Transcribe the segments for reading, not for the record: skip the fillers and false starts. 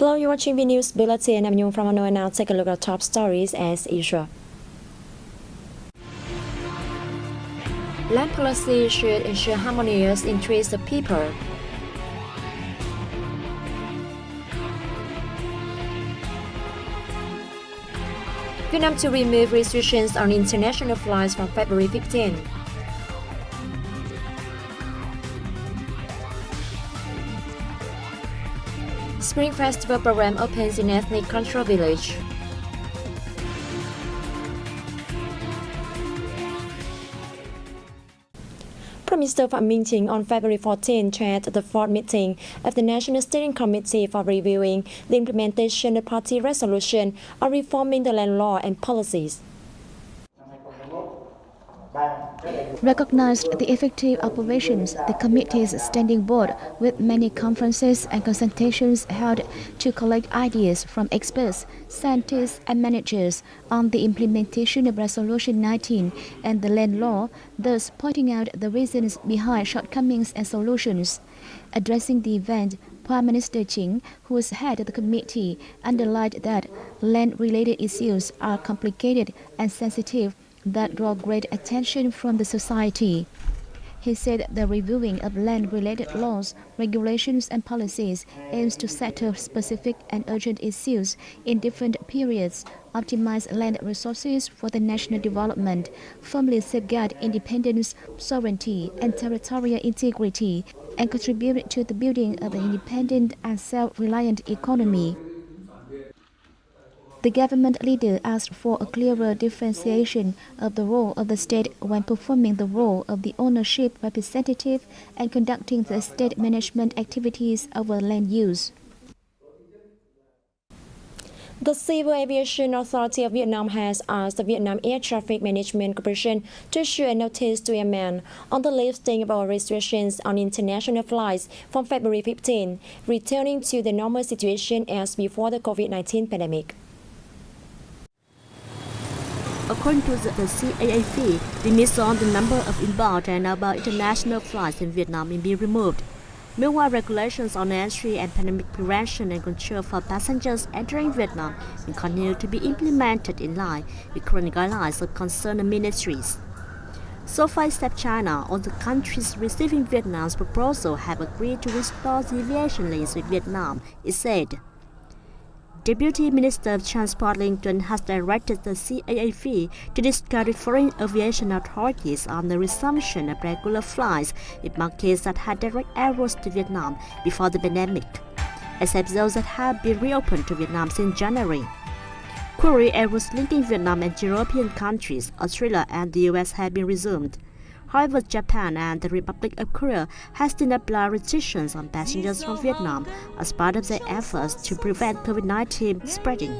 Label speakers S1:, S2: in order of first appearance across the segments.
S1: Hello, you're watching Vnews Bulletin. I'm Nhung from Hanoi, and now take a look at top stories as usual. Land policy should ensure harmonious interests of people. Vietnam to remove restrictions on international flights from February 15. Spring Festival program opens in ethnic cultural village. Prime Minister Phạm Minh Chính on February 14 chaired the fourth meeting of the National Steering Committee for reviewing the implementation of party resolution on reforming the land law and policies.
S2: Recognized the effective operations, the committee's standing board, with many conferences and consultations held to collect ideas from experts, scientists and managers on the implementation of Resolution 19 and the land law, thus pointing out the reasons behind shortcomings and solutions. Addressing the event, Prime Minister Chính, who was head of the committee, underlined that land-related issues are complicated and sensitive that draw great attention from the society. He said the reviewing of land-related laws, regulations and policies aims to settle specific and urgent issues in different periods, optimize land resources for the national development, firmly safeguard independence, sovereignty and territorial integrity, and contribute to the building of an independent and self-reliant economy. The government leader asked for a clearer differentiation of the role of the state when performing the role of the ownership representative and conducting the state management activities over land use.
S1: The Civil Aviation Authority of Vietnam has asked the Vietnam Air Traffic Management Corporation to issue a notice to airmen on the lifting of all restrictions on international flights from February 15, returning to the normal situation as before the COVID-19 pandemic.
S3: According to the CAAC, limits on the number of inbound and outbound international flights in Vietnam will be removed. Meanwhile, regulations on entry and pandemic prevention and control for passengers entering Vietnam will continue to be implemented in line with current guidelines of concerned ministries. So far, except China, all the countries receiving Vietnam's proposal have agreed to restore the aviation links with Vietnam, it said. Deputy Minister of Transport Linh Tuấn has directed the CAAC to discuss with foreign aviation authorities on the resumption of regular flights with markets that had direct air routes to Vietnam before the pandemic, except those that have been reopened to Vietnam since January. Query air routes linking Vietnam and European countries, Australia and the US have been resumed. However, Japan and the Republic of Korea has still applied restrictions on passengers from Vietnam as part of their efforts to prevent COVID-19 spreading.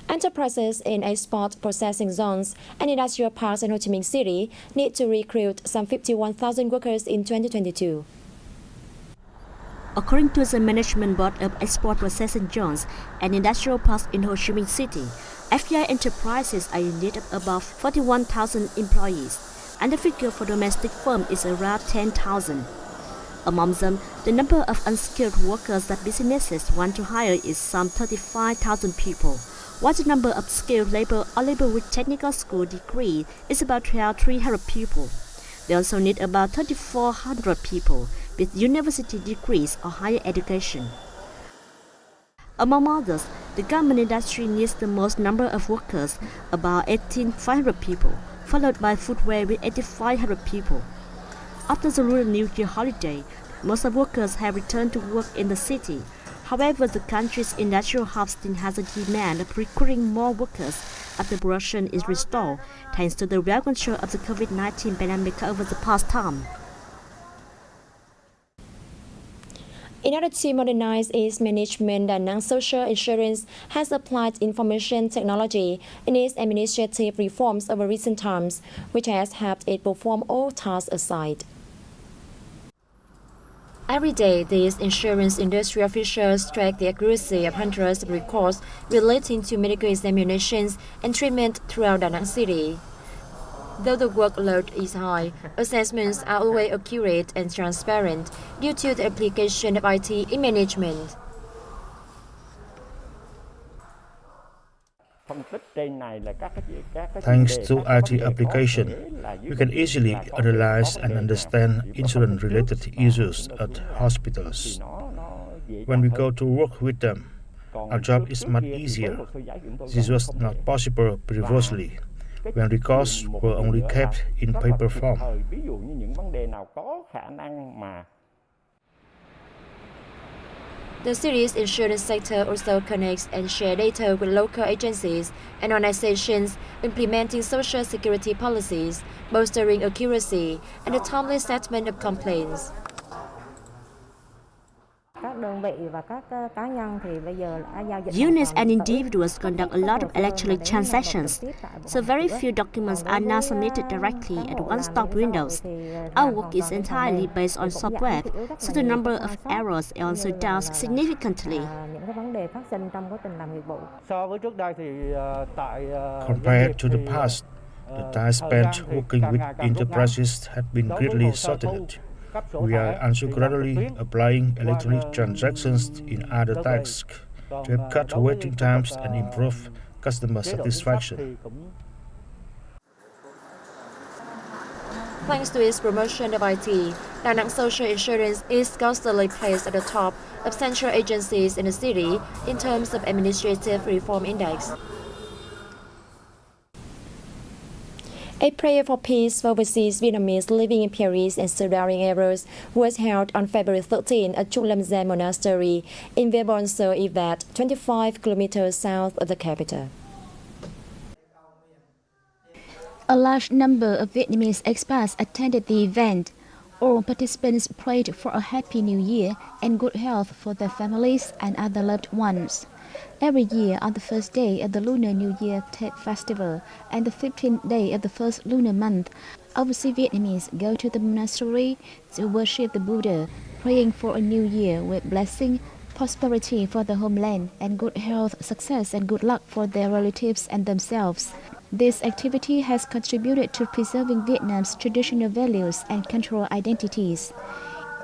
S1: Enterprises in export processing zones and industrial parks in Ho Chi Minh City need to recruit some 51,000 workers in 2022.
S3: According to the Management Board of Export Processing Zones and Industrial Parks in Ho Chi Minh City, FDI enterprises are in need of about 41,000 employees, and the figure for domestic firms is around 10,000. Among them, the number of unskilled workers that businesses want to hire is some 35,000 people, while the number of skilled labor or labor with technical school degree is about 1,300 people. They also need about 3,400 people with university degrees or higher education. Among others, the garment industry needs the most number of workers, about 1,800 people, followed by footwear with 8,500 people. After the Lunar New Year holiday, most of workers have returned to work in the city. However, the country's industrial hub still has a demand of recruiting more workers after production is restored, thanks to the well control of the COVID-19 pandemic over the past time.
S1: In order to modernize its management, Da Nang Social Insurance has applied information technology in its administrative reforms over recent times, which has helped it perform all tasks aside. Every day, these insurance industry officials track the accuracy of hundreds of records relating to medical examinations and treatment throughout Da Nang City. Though the workload is high, assessments are always accurate and transparent due to the application of IT in management.
S4: Thanks to IT application, we can easily analyze and understand insurance-related issues at hospitals. When we go to work with them, our job is much easier. This was not possible previously, when records were only kept in paper form.
S1: The city's insurance sector also connects and shares data with local agencies and organizations implementing social security policies, bolstering accuracy and the timely settlement of complaints.
S3: Units and individuals conduct a lot of electronic transactions, so very few documents are now submitted directly at one-stop windows. Our work is entirely based on software, so the number of errors is also down significantly.
S4: Compared to the past, the time spent working with enterprises has been greatly shortened. We are also gradually applying electronic transactions in other tasks to have cut waiting times and improve customer satisfaction.
S1: Thanks to its promotion of IT, Da Nang Social Insurance is constantly placed at the top of central agencies in the city in terms of administrative reform index. A prayer for peace for overseas Vietnamese living in Paris and surrounding areas was held on February 13 at Trung Lam Gian Monastery in Vietnam, 25 kilometers south of the capital.
S2: A large number of Vietnamese expats attended the event. All participants prayed for a happy new year and good health for their families and other loved ones. Every year on the first day of the Lunar New Year Tet Festival and the 15th day of the first lunar month, overseas Vietnamese go to the monastery to worship the Buddha, praying for a new year with blessing, prosperity for the homeland, and good health, success, and good luck for their relatives and themselves. This activity has contributed to preserving Vietnam's traditional values and cultural identities.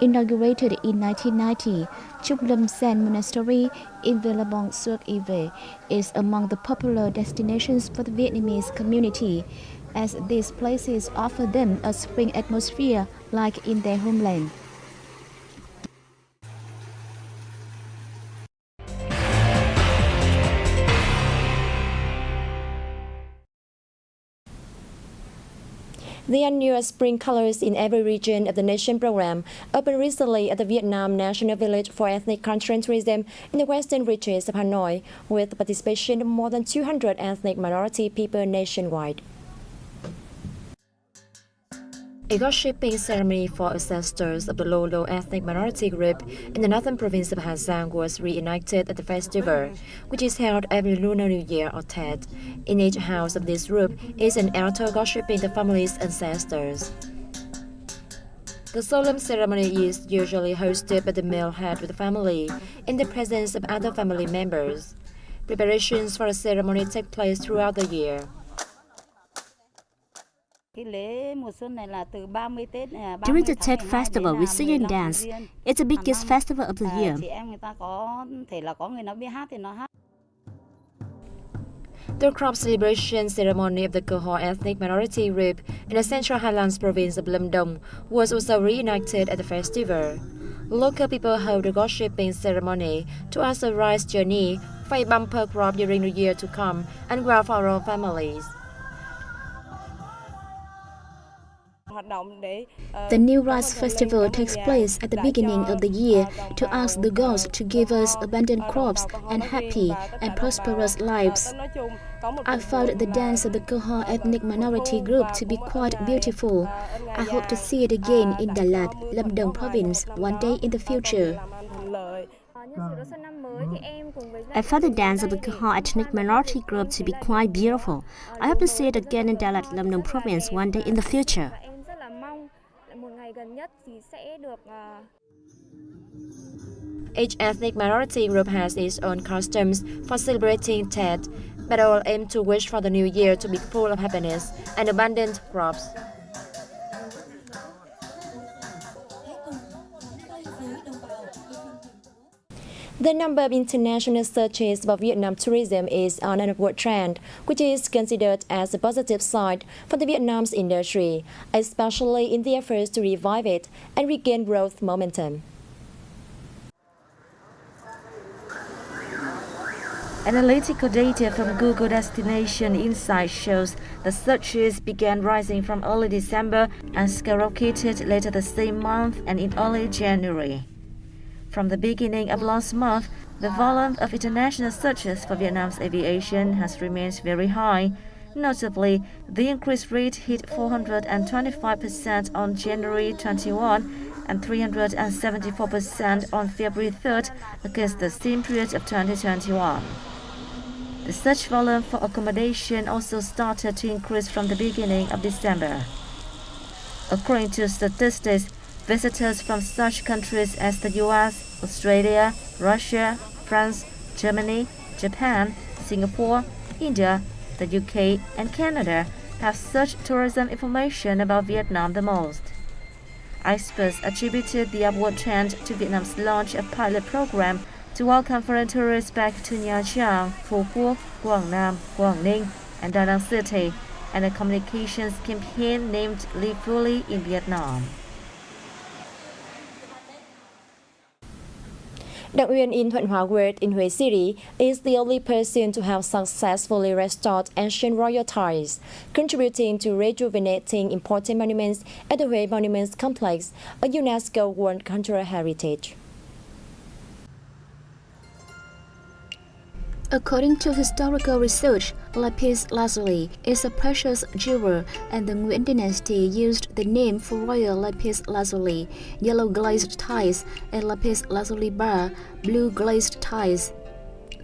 S2: Inaugurated in 1990, Trung Lam Gian Monastery in Vnews is among the popular destinations for the Vietnamese community, as these places offer them a spring atmosphere like in their homeland.
S1: The annual Spring Colors in Every Region of the Nation program opened recently at the Vietnam National Village for Ethnic Culture and Tourism in the western reaches of Hanoi, with the participation of more than 200 ethnic minority people nationwide. A gossiping ceremony for ancestors of the Lolo ethnic minority group in the northern province of Hà Giang was reenacted at the festival, which is held every Lunar New Year or Tet. In each house of this group is an altar gossiping the family's ancestors. The solemn ceremony is usually hosted by the male head of the family in the presence of other family members. Preparations for the ceremony take place throughout the year.
S3: During the Tet Festival, we sing and dance. It's the biggest festival of the year.
S1: The crop celebration ceremony of the Cơ Ho ethnic minority group in the Central Highlands province of Lâm Đồng was also reenacted at the festival. Local people hold the gossiping ceremony to ask a rice journey for a bumper crop during the year to come and grow for our families.
S2: The New Rice Festival takes place at the beginning of the year to ask the gods to give us abundant crops and happy and prosperous lives. I found the dance of the Cơ Ho ethnic minority group to be quite beautiful. I hope to see it again in Đà Lạt, Lâm Đồng province one day in the future.
S3: I found the dance of the Cơ Ho ethnic minority group to be quite beautiful. I hope to see it again in Đà Lạt, Lâm Đồng province one day in the future.
S1: Each ethnic minority group has its own customs for celebrating Tet. but all aim to wish for the new year to be full of happiness and abundant crops. The number of international searches for Vietnam tourism is on an upward trend, which is considered as a positive sign for the Vietnam's industry, especially in the efforts to revive it and regain growth momentum.
S3: Analytical data from Google Destination Insights shows the searches began rising from early December and skyrocketed later the same month and in early January. From the beginning of last month, the volume of international searches for Vietnam's aviation has remained very high. Notably, the increase rate hit 425% on January 21 and 374% on February 3rd against the same period of 2021. The search volume for accommodation also started to increase from the beginning of December. According to statistics, visitors from such countries as the US, Australia, Russia, France, Germany, Japan, Singapore, India, the UK, and Canada have searched tourism information about Vietnam the most. Experts attributed the upward trend to Vietnam's launch of pilot program to welcome foreign tourists back to Nha Trang, Phu Quoc, Quảng Nam, Quảng Ninh, and Da Nang City, and a communications campaign named Live Fully in Vietnam.
S1: Đặng Uyên in Thuận Hóa Ward in Hue City is the only person to have successfully restored ancient royal ties, contributing to rejuvenating important monuments at the Hue Monuments Complex, a UNESCO World Cultural Heritage.
S2: According to historical research, lapis lazuli is a precious jewel, and the Nguyen dynasty used the name for royal lapis lazuli, yellow glazed tiles, and lapis lazuli bar, blue glazed tiles.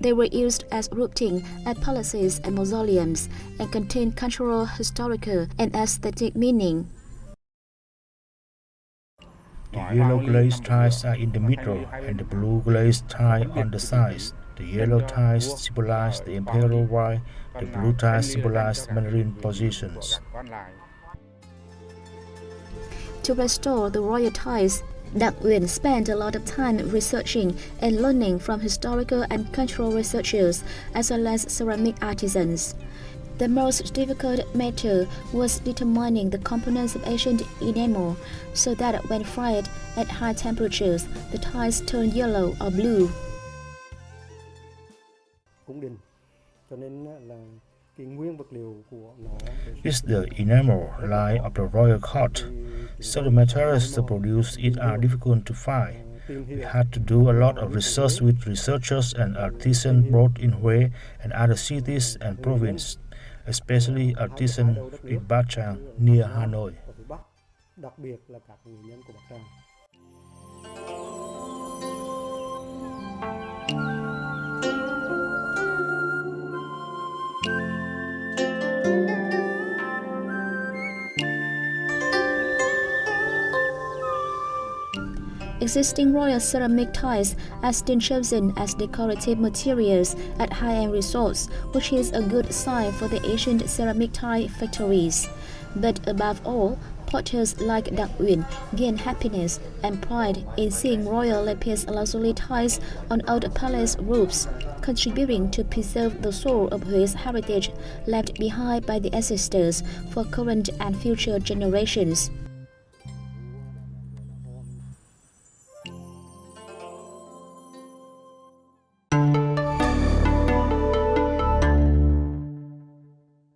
S2: They were used as roofing at palaces and mausoleums and contain cultural, historical, and aesthetic meaning.
S4: The yellow glazed tiles are in the middle and the blue glazed tile on the sides. The yellow tiles symbolize the imperial while the blue tiles symbolize marine positions.
S2: To restore the royal tiles, Đặng Uyên spent a lot of time researching and learning from historical and cultural researchers as well as ceramic artisans. The most difficult matter was determining the components of ancient enamel so that when fried at high temperatures, the tiles turn yellow or blue.
S4: It's the enamel line of the royal court, so the materials to produce it are difficult to find. We had to do a lot of research with researchers and artisans both in Hue and other cities and provinces, especially artisans in Ba Trang near Hanoi.
S2: Existing royal ceramic tiles are still chosen as decorative materials at high-end resorts, which is a good sign for the ancient ceramic tile factories. But above all, potters like Đặng Uyên gain happiness and pride in seeing royal lapis lazuli tiles on old palace roofs, contributing to preserve the soul of Hue's heritage left behind by the ancestors for current and future generations.